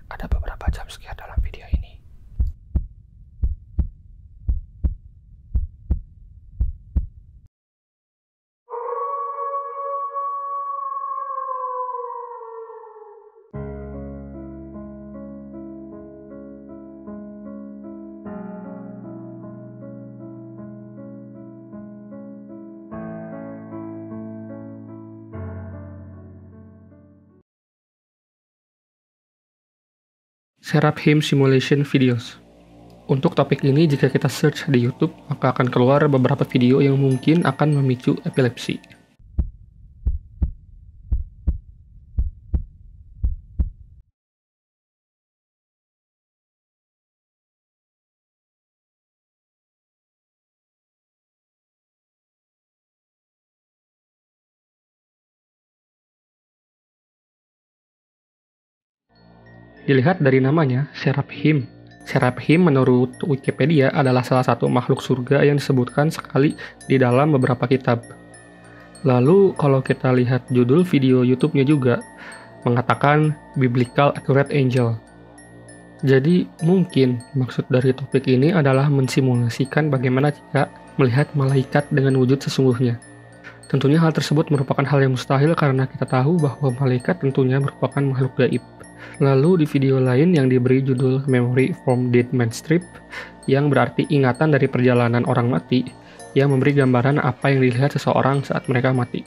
Ada beberapa jump scare dalam video ini. Seraphim Simulation Videos. Untuk topik ini, jika kita search di YouTube, maka akan keluar beberapa video yang mungkin akan memicu epilepsi. Dilihat dari namanya, Seraphim. Seraphim menurut Wikipedia adalah salah satu makhluk surga yang disebutkan sekali di dalam beberapa kitab. Lalu kalau kita lihat judul video YouTube-nya juga, mengatakan Biblical Accurate Angel. Jadi mungkin maksud dari topik ini adalah mensimulasikan bagaimana jika melihat malaikat dengan wujud sesungguhnya. Tentunya hal tersebut merupakan hal yang mustahil karena kita tahu bahwa malaikat tentunya merupakan makhluk gaib. Lalu di video lain yang diberi judul Memory from Dead Man's Trip, yang berarti ingatan dari perjalanan orang mati, yang memberi gambaran apa yang dilihat seseorang saat mereka mati.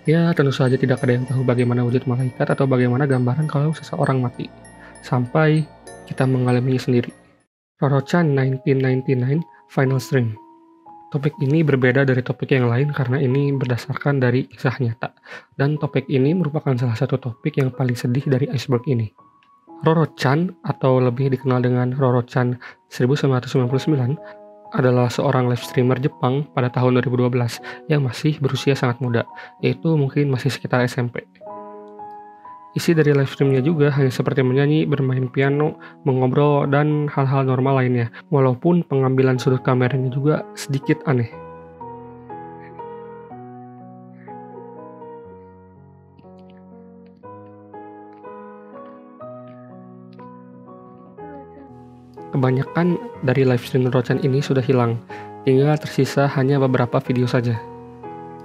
Ya, tentu saja tidak ada yang tahu bagaimana wujud malaikat atau bagaimana gambaran kalau seseorang mati, sampai kita mengalaminya sendiri. Roro-chan 1999 Final Stream. Topik ini berbeda dari topik yang lain karena ini berdasarkan dari kisah nyata, dan topik ini merupakan salah satu topik yang paling sedih dari iceberg ini. Roro-chan, atau lebih dikenal dengan Roro-chan 1999, adalah seorang live streamer Jepang pada tahun 2012 yang masih berusia sangat muda, yaitu mungkin masih sekitar SMP. Isi dari live streamnya juga hanya seperti menyanyi, bermain piano, mengobrol, dan hal-hal normal lainnya, walaupun pengambilan sudut kameranya juga sedikit aneh. Kebanyakan dari live stream Roro-chan ini sudah hilang, tinggal tersisa hanya beberapa video saja.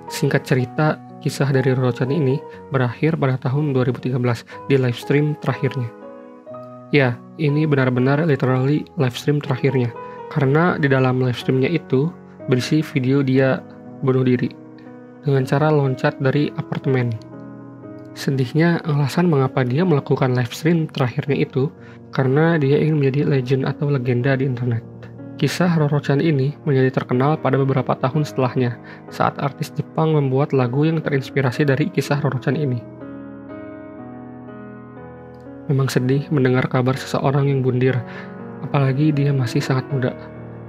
Singkat cerita, kisah dari Roro-chan ini berakhir pada tahun 2013 di live stream terakhirnya. Ya, ini benar-benar literally live stream terakhirnya, karena di dalam live streamnya itu berisi video dia bunuh diri dengan cara loncat dari apartemen. Sedihnya, alasan mengapa dia melakukan live stream terakhirnya itu karena dia ingin menjadi legend atau legenda di internet. Kisah Roro-chan ini menjadi terkenal pada beberapa tahun setelahnya, saat artis Jepang membuat lagu yang terinspirasi dari kisah Roro-chan ini. Memang sedih mendengar kabar seseorang yang bundir, apalagi dia masih sangat muda.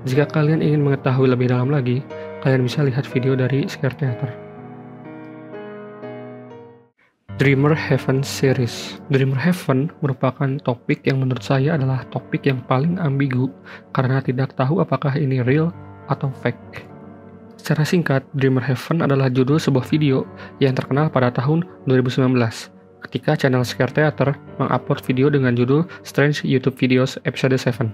Jika kalian ingin mengetahui lebih dalam lagi, kalian bisa lihat video dari Scare Theater. Dreamer Heaven Series. Dreamer Heaven merupakan topik yang menurut saya adalah topik yang paling ambigu karena tidak tahu apakah ini real atau fake. Secara singkat, Dreamer Heaven adalah judul sebuah video yang terkenal pada tahun 2019 ketika channel Scare Theater mengupload video dengan judul Strange YouTube Videos Episode 7.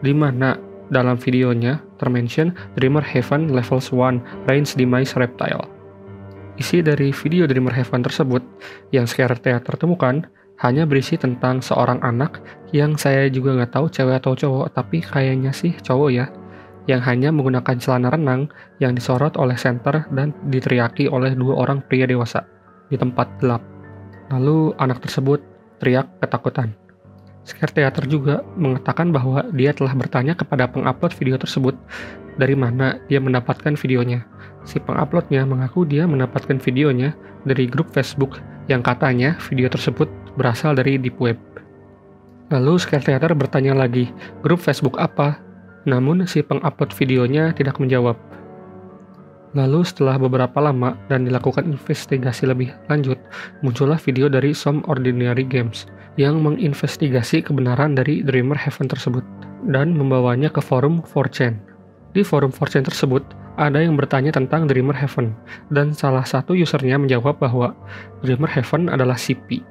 Di mana dalam videonya termention Dreamer Heaven Levels 1 Range Demise Reptile. Isi dari video Dreamer Heaven tersebut yang Scare Theater temukan hanya berisi tentang seorang anak yang saya juga nggak tahu cewek atau cowok, tapi kayaknya sih cowok ya, yang hanya menggunakan celana renang yang disorot oleh senter dan diteriaki oleh 2 orang pria dewasa di tempat gelap. Lalu anak tersebut teriak ketakutan. Scare Theater juga mengatakan bahwa dia telah bertanya kepada pengupload video tersebut dari mana dia mendapatkan videonya. Si penguploadnya mengaku dia mendapatkan videonya dari grup Facebook yang katanya video tersebut berasal dari Deep Web. Lalu Scare Theater bertanya lagi, grup Facebook apa? Namun si pengupload videonya tidak menjawab. Lalu setelah beberapa lama dan dilakukan investigasi lebih lanjut, muncullah video dari Some Ordinary Games yang menginvestigasi kebenaran dari Dreamer Heaven tersebut dan membawanya ke forum 4chan. Di forum 4chan tersebut, ada yang bertanya tentang Dreamer Heaven, dan salah satu usernya menjawab bahwa Dreamer Heaven adalah CP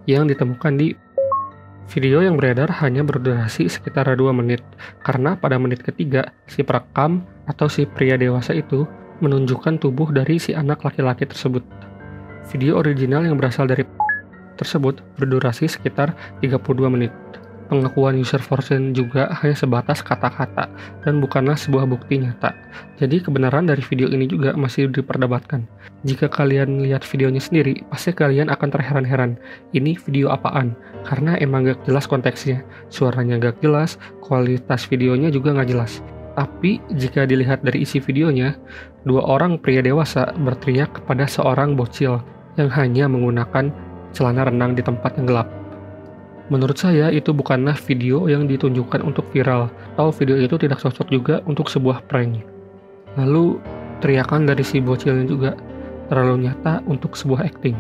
yang ditemukan di video yang beredar hanya berdurasi sekitar 2 menit, karena pada menit ketiga, si perekam atau si pria dewasa itu menunjukkan tubuh dari si anak laki-laki tersebut. Video original yang berasal dari tersebut berdurasi sekitar 32 menit. Pengakuan user 4chan juga hanya sebatas kata-kata dan bukanlah sebuah bukti nyata. Jadi kebenaran dari video ini juga masih diperdebatkan. Jika kalian lihat videonya sendiri, pasti kalian akan terheran-heran. Ini video apaan? Karena emang gak jelas konteksnya. Suaranya gak jelas, kualitas videonya juga gak jelas. Tapi jika dilihat dari isi videonya, 2 orang pria dewasa berteriak kepada seorang bocil yang hanya menggunakan celana renang di tempat yang gelap. Menurut saya itu bukanlah video yang ditunjukkan untuk viral, atau video itu tidak cocok juga untuk sebuah prank. Lalu teriakan dari si bocilnya juga terlalu nyata untuk sebuah acting.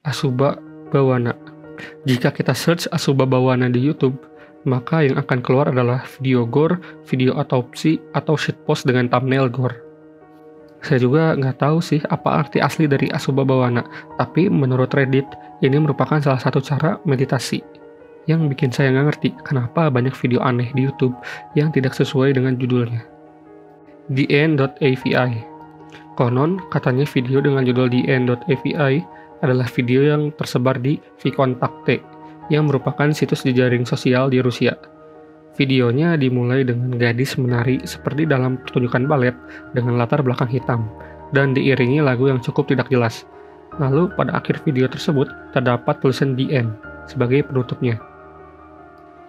Asuba Bawana. Jika kita search Asuba Bawana di YouTube, maka yang akan keluar adalah video gore, video autopsi, atau shitpost dengan thumbnail gore. Saya juga nggak tahu sih apa arti asli dari Asuba Bawana, tapi menurut Reddit, ini merupakan salah satu cara meditasi. Yang bikin saya nggak ngerti kenapa banyak video aneh di YouTube yang tidak sesuai dengan judulnya. TheEnd.avi. Konon, katanya video dengan judul TheEnd.avi adalah video yang tersebar di Vkontakte, yang merupakan situs jejaring sosial di Rusia. Videonya dimulai dengan gadis menari seperti dalam pertunjukan balet dengan latar belakang hitam, dan diiringi lagu yang cukup tidak jelas. Lalu pada akhir video tersebut, terdapat tulisan The End sebagai penutupnya.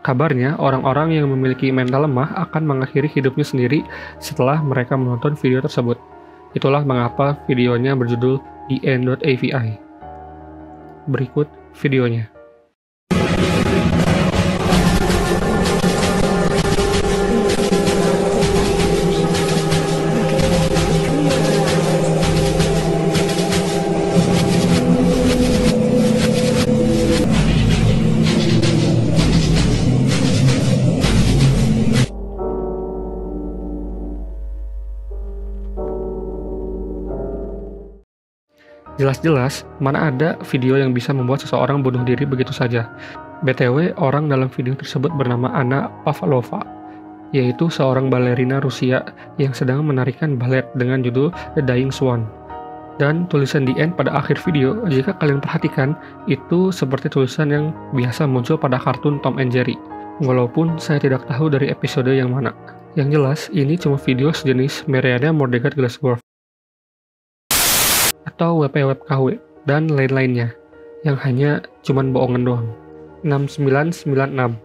Kabarnya, orang-orang yang memiliki mental lemah akan mengakhiri hidupnya sendiri setelah mereka menonton video tersebut. Itulah mengapa videonya berjudul TheEnd.avi. Berikut videonya. Jelas-jelas, mana ada video yang bisa membuat seseorang bunuh diri begitu saja. BTW, orang dalam video tersebut bernama Anna Pavlova, yaitu seorang balerina Rusia yang sedang menarikan balet dengan judul The Dying Swan. Dan tulisan The End pada akhir video, jika kalian perhatikan, itu seperti tulisan yang biasa muncul pada kartun Tom and Jerry. Walaupun saya tidak tahu dari episode yang mana. Yang jelas, ini cuma video sejenis Mariana Mordegat Glassworth atau WP-WebKW, dan lain-lainnya, yang hanya cuman bohongan doang. 6996.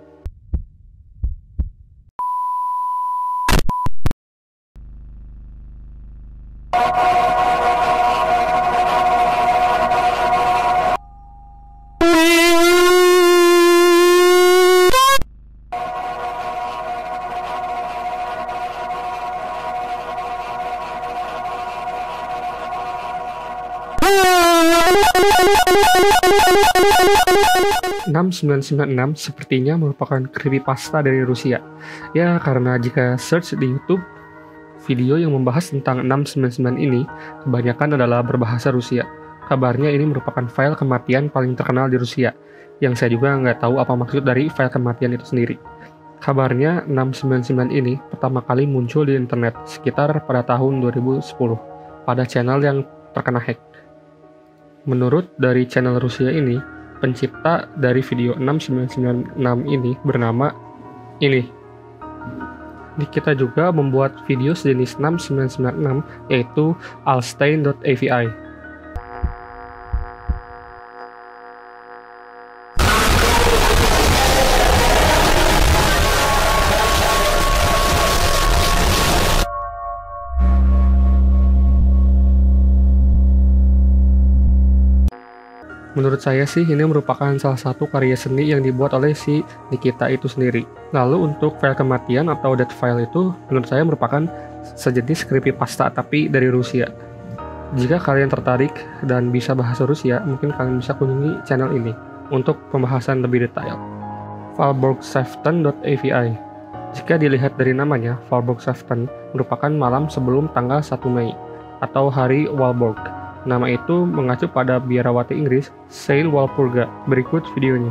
Sepertinya merupakan creepypasta dari Rusia. Ya, karena jika search di YouTube, video yang membahas tentang 699 ini kebanyakan adalah berbahasa Rusia. Kabarnya ini merupakan file kematian paling terkenal di Rusia, yang saya juga nggak tahu apa maksud dari file kematian itu sendiri. Kabarnya 699 ini pertama kali muncul di internet sekitar pada tahun 2010, pada channel yang terkena hack. Menurut dari channel Rusia ini, pencipta dari video 6996 ini bernama ini. Kita juga membuat video sejenis 6996 yaitu alstein.avi. Menurut saya sih ini merupakan salah satu karya seni yang dibuat oleh si Nikita itu sendiri. Lalu untuk file kematian atau death file itu menurut saya merupakan sejenis creepypasta tapi dari Rusia. Jika kalian tertarik dan bisa bahasa Rusia, mungkin kalian bisa kunjungi channel ini untuk pembahasan lebih detail. Valborgsafton.avi. Jika dilihat dari namanya, Valborgsafton merupakan malam sebelum tanggal 1 Mei atau hari Walborg. Nama itu mengacu pada biarawati Inggris, Sail Walpurga. Berikut videonya.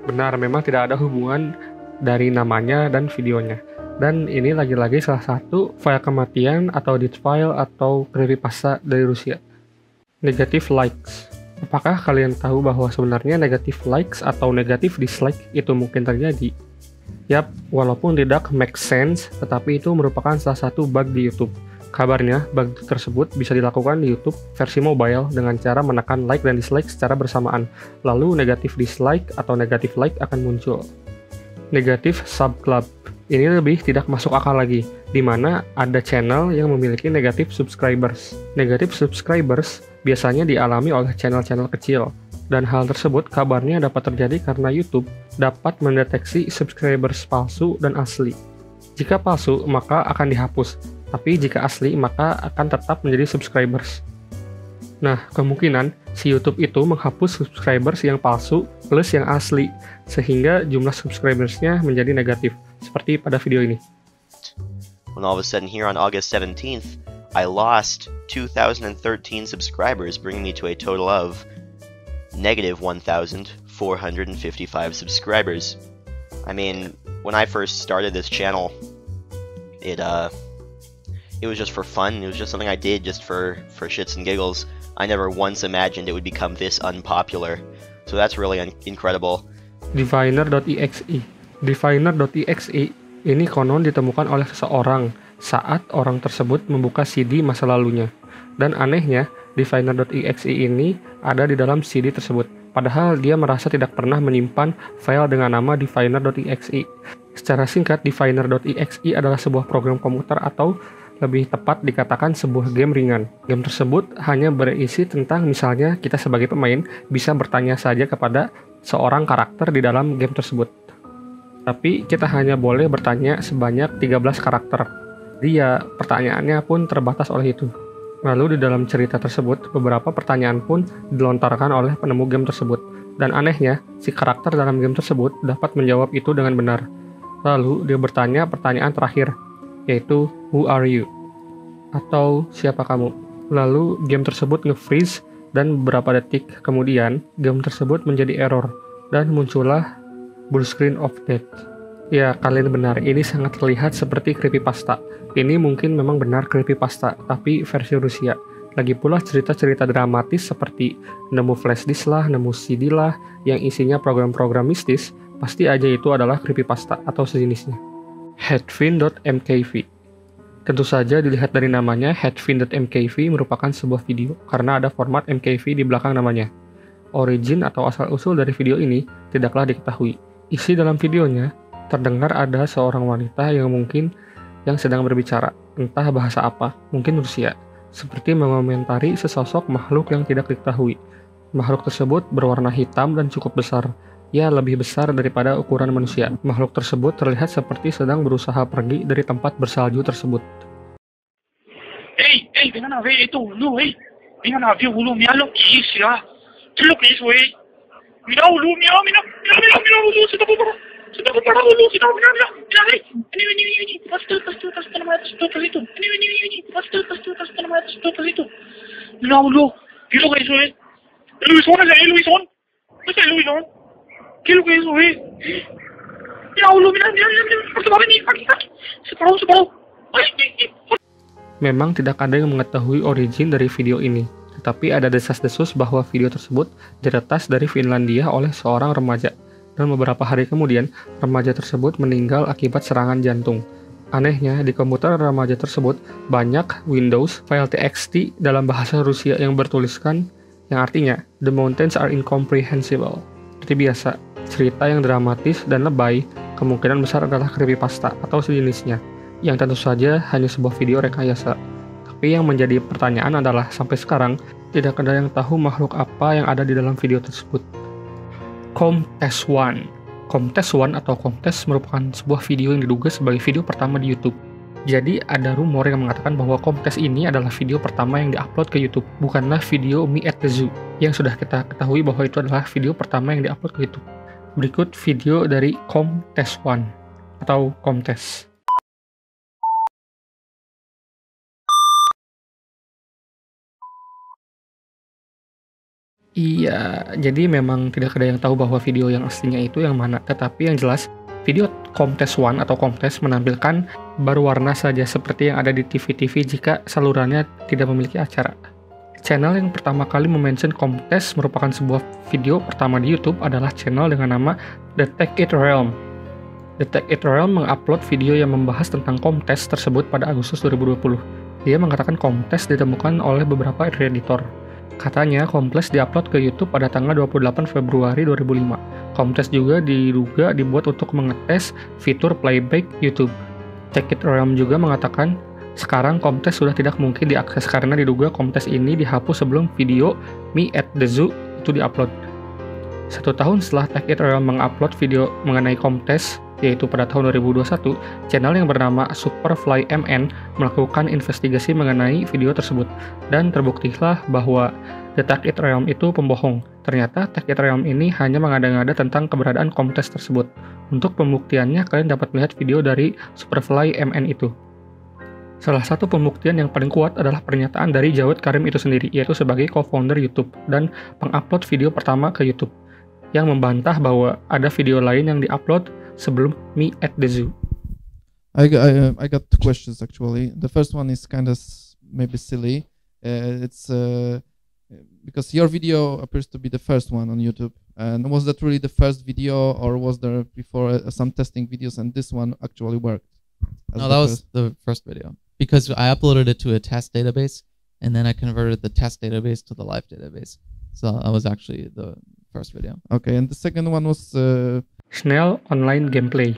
Benar, memang tidak ada hubungan dari namanya dan videonya. Dan ini lagi-lagi salah satu file kematian atau death file atau creepypasta dari Rusia. Negative likes. Apakah kalian tahu bahwa sebenarnya negative likes atau negative dislike itu mungkin terjadi? Yap, walaupun tidak make sense, tetapi itu merupakan salah satu bug di YouTube. Kabarnya, bug tersebut bisa dilakukan di YouTube versi mobile dengan cara menekan like dan dislike secara bersamaan. Lalu negatif dislike atau negatif like akan muncul. Negatif subclub. Ini lebih tidak masuk akal lagi, di mana ada channel yang memiliki negatif subscribers. Negatif subscribers biasanya dialami oleh channel-channel kecil, dan hal tersebut kabarnya dapat terjadi karena YouTube dapat mendeteksi subscribers palsu dan asli. Jika palsu, maka akan dihapus. Tapi jika asli, maka akan tetap menjadi subscribers. Nah, kemungkinan si YouTube itu menghapus subscribers yang palsu plus yang asli, sehingga jumlah subscribers-nya menjadi negatif, seperti pada video ini. When all of a sudden here on August 17th, I lost 2,013 subscribers, bringing me to a total of negative 1,455 subscribers. I mean, when I first started this channel, it was just for fun. It was just something I did just for shits and giggles. I never once imagined it would become this unpopular. So that's really incredible. Diviner.exe. Diviner.exe ini konon ditemukan oleh seseorang saat orang tersebut membuka CD masa lalunya. Dan anehnya, Diviner.exe ini ada di dalam CD tersebut. Padahal dia merasa tidak pernah menyimpan file dengan nama Diviner.exe. Secara singkat, Diviner.exe adalah sebuah program komputer atau lebih tepat dikatakan sebuah game ringan. Game tersebut hanya berisi tentang misalnya kita sebagai pemain bisa bertanya saja kepada seorang karakter di dalam game tersebut. Tapi kita hanya boleh bertanya sebanyak 13 karakter. Dia pertanyaannya pun terbatas oleh itu. Lalu di dalam cerita tersebut, beberapa pertanyaan pun dilontarkan oleh penemu game tersebut. Dan anehnya, si karakter dalam game tersebut dapat menjawab itu dengan benar. Lalu dia bertanya pertanyaan terakhir, yaitu Who are you? Atau siapa kamu? Lalu game tersebut nge-freeze dan beberapa detik kemudian game tersebut menjadi error dan muncullah blue screen of death. Ya, kalian benar, ini sangat terlihat seperti creepypasta. Ini mungkin memang benar creepypasta, tapi versi Rusia. Lagi pula cerita-cerita dramatis seperti nemu flash disk lah, nemu CD lah, yang isinya program-program mistis, pasti aja itu adalah creepypasta atau sejenisnya. Headfin.mkv. Tentu saja dilihat dari namanya, Headfin.mkv merupakan sebuah video karena ada format MKV di belakang namanya. Origin atau asal-usul dari video ini tidaklah diketahui. Isi dalam videonya, terdengar ada seorang wanita yang sedang berbicara, entah bahasa apa, mungkin Rusia, seperti mengomentari sesosok makhluk yang tidak diketahui. Makhluk tersebut berwarna hitam dan cukup besar. Ya, lebih besar daripada ukuran manusia. Makhluk tersebut terlihat seperti sedang berusaha pergi dari tempat bersalju tersebut. vengan a ver esto, boludo, vengan a ver, boludo, mira lo que hice, ¿qué es lo que hizo, Mira, boludo, mira, boludo, se está preparado, boludo, se está preparado, mira, vení, pásate la madre, vení, pásate la madre, mira, boludo, ¿qué es lo que hizo, El Luisón, ese es el Luisón, ¿qué es lo que hizo, Mira, boludo, mira, porque va a venir, aquí, se paró, Memang tidak ada yang mengetahui origin dari video ini, tetapi ada desas-desus bahwa video tersebut diretas dari Finlandia oleh seorang remaja, dan beberapa hari kemudian, remaja tersebut meninggal akibat serangan jantung. Anehnya, di komputer remaja tersebut banyak Windows file txt dalam bahasa Rusia yang bertuliskan, yang artinya, "The mountains are incomprehensible." Seperti biasa, cerita yang dramatis dan lebay kemungkinan besar adalah creepypasta atau sejenisnya, yang tentu saja hanya sebuah video rekayasa. Tapi yang menjadi pertanyaan adalah, sampai sekarang, tidak ada yang tahu makhluk apa yang ada di dalam video tersebut. Comtesse One. Comtesse One atau Comtesse merupakan sebuah video yang diduga sebagai video pertama di YouTube. Jadi ada rumor yang mengatakan bahwa Comtesse ini adalah video pertama yang diupload ke YouTube, bukanlah video Me at the Zoo, yang sudah kita ketahui bahwa itu adalah video pertama yang diupload ke YouTube. Berikut video dari Comtesse One atau Comtesse. Iya, jadi memang tidak ada yang tahu bahwa video yang aslinya itu yang mana. Tetapi yang jelas, video Comtesse One atau Comtesse menampilkan berwarna saja seperti yang ada di TV-TV jika salurannya tidak memiliki acara. Channel yang pertama kali memention Comtesse merupakan sebuah video pertama di YouTube adalah channel dengan nama The Tech It Realm. The Tech It Realm mengupload video yang membahas tentang Comtesse tersebut pada Agustus 2020. Dia mengatakan Comtesse ditemukan oleh beberapa editor. Katanya, Comtesse diupload ke YouTube pada tanggal 28 Februari 2005. Comtesse juga diduga dibuat untuk mengetes fitur playback YouTube. Tech It Realm juga mengatakan, sekarang Comtesse sudah tidak mungkin diakses karena diduga Comtesse ini dihapus sebelum video Me at the Zoo itu diupload. 1 tahun setelah Tech It Realm mengupload video mengenai Comtesse, yaitu pada tahun 2021, channel yang bernama Superfly MN melakukan investigasi mengenai video tersebut, dan terbuktilah bahwa The Tech It Realm itu pembohong. Ternyata Tech It Realm ini hanya mengada-ngada tentang keberadaan Comtesse tersebut. Untuk pembuktiannya, kalian dapat melihat video dari Superfly MN itu. Salah satu pembuktian yang paling kuat adalah pernyataan dari Jawed Karim itu sendiri, yaitu sebagai co-founder YouTube dan pengupload video pertama ke YouTube, yang membantah bahwa ada video lain yang diupload sebelum Me at the Zoo. I got two questions actually. The first one is kind of maybe silly. It's because your video appears to be the first one on YouTube. And was that really the first video, or was there before some testing videos and this one actually worked? No, that was the first video, because I uploaded it to a test database and then I converted the test database to the live database. So that was actually the first video. Okay, and the second one was Snell Online Gameplay.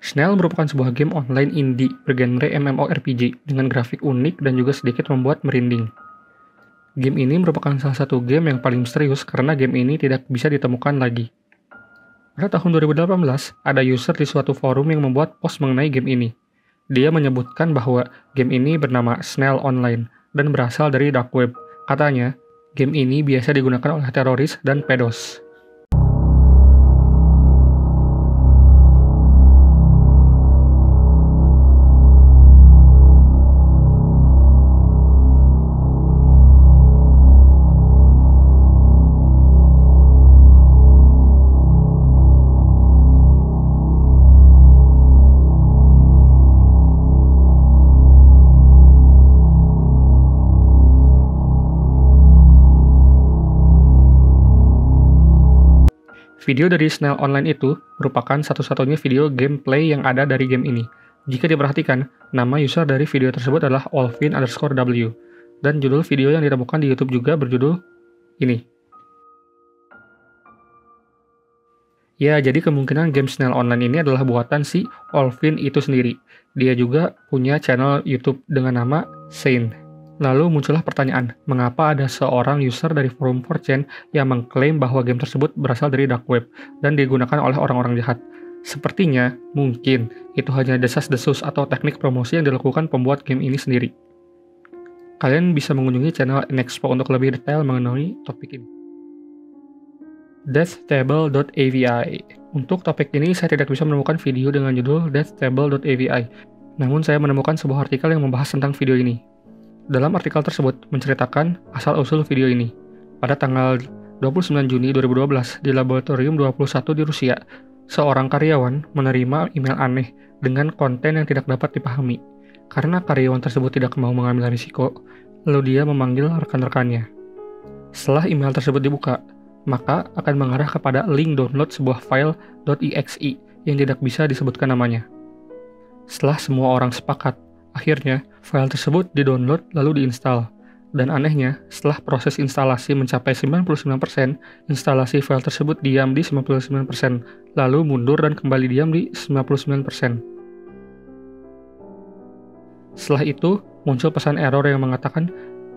Snell merupakan sebuah game online indie bergenre MMORPG dengan grafik unik dan juga sedikit membuat merinding. Game ini merupakan salah satu game yang paling misterius karena game ini tidak bisa ditemukan lagi. Pada tahun 2018, ada user di suatu forum yang membuat post mengenai game ini. Dia menyebutkan bahwa game ini bernama Snell Online dan berasal dari dark web. Katanya, game ini biasa digunakan oleh teroris dan pedos. Video dari Snell Online itu merupakan satu-satunya video gameplay yang ada dari game ini. Jika diperhatikan, nama user dari video tersebut adalah Olvin_W, dan judul video yang ditemukan di YouTube juga berjudul ini. Ya, jadi kemungkinan game Snell Online ini adalah buatan si Olvin itu sendiri. Dia juga punya channel YouTube dengan nama Saint. Lalu muncullah pertanyaan, mengapa ada seorang user dari forum 4chan yang mengklaim bahwa game tersebut berasal dari dark web dan digunakan oleh orang-orang jahat? Sepertinya, mungkin, itu hanya desas-desus atau teknik promosi yang dilakukan pembuat game ini sendiri. Kalian bisa mengunjungi channel Inexpo untuk lebih detail mengenai topik ini. Death-table.avi. Untuk topik ini saya tidak bisa menemukan video dengan judul Death-table.avi. Namun saya menemukan sebuah artikel yang membahas tentang video ini. Dalam artikel tersebut menceritakan asal-usul video ini. Pada tanggal 29 Juni 2012 di Laboratorium 21 di Rusia, seorang karyawan menerima email aneh dengan konten yang tidak dapat dipahami. Karena karyawan tersebut tidak mau mengambil risiko, lalu dia memanggil rekan-rekannya. Setelah email tersebut dibuka, maka akan mengarah kepada link download sebuah file .exe yang tidak bisa disebutkan namanya. Setelah semua orang sepakat, akhirnya file tersebut di-download lalu diinstal. Dan anehnya, setelah proses instalasi mencapai 99%, instalasi file tersebut diam di 99%, lalu mundur dan kembali diam di 99%. Setelah itu, muncul pesan error yang mengatakan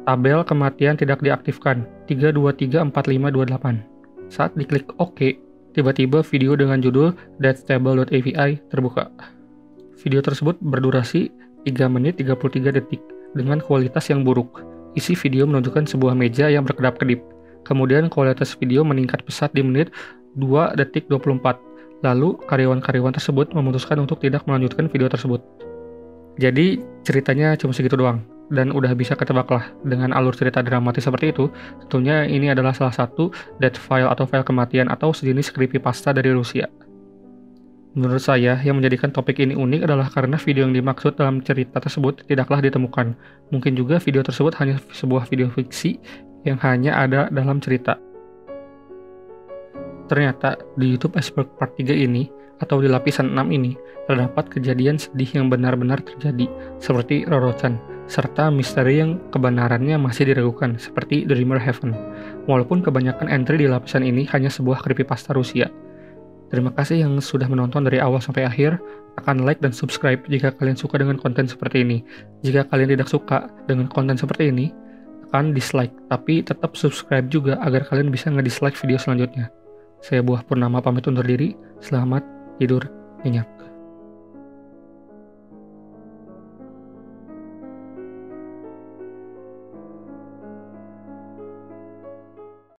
tabel kematian tidak diaktifkan 3234528. Saat diklik OK, tiba-tiba video dengan judul death-table.avi terbuka. Video tersebut berdurasi 3 menit 33 detik dengan kualitas yang buruk. Isi video menunjukkan sebuah meja yang berkedap-kedip. Kemudian kualitas video meningkat pesat di menit 2 detik 24. Lalu karyawan-karyawan tersebut memutuskan untuk tidak melanjutkan video tersebut. Jadi ceritanya cuma segitu doang. Dan udah bisa ketebak lah dengan alur cerita dramatis seperti itu. Tentunya ini adalah salah satu death file atau file kematian atau sejenis creepypasta dari Rusia. Menurut saya, yang menjadikan topik ini unik adalah karena video yang dimaksud dalam cerita tersebut tidaklah ditemukan. Mungkin juga video tersebut hanya sebuah video fiksi yang hanya ada dalam cerita. Ternyata, di YouTube Iceberg Part 3 ini, atau di lapisan 6 ini, terdapat kejadian sedih yang benar-benar terjadi, seperti Rorochan, serta misteri yang kebenarannya masih diragukan, seperti Dreamer Heaven. Walaupun kebanyakan entry di lapisan ini hanya sebuah creepypasta Rusia. Terima kasih yang sudah menonton dari awal sampai akhir. Tekan like dan subscribe jika kalian suka dengan konten seperti ini. Jika kalian tidak suka dengan konten seperti ini, tekan dislike. Tapi tetap subscribe juga agar kalian bisa nge-dislike video selanjutnya. Saya Buah Purnama pamit undur diri. Selamat tidur nyenyak.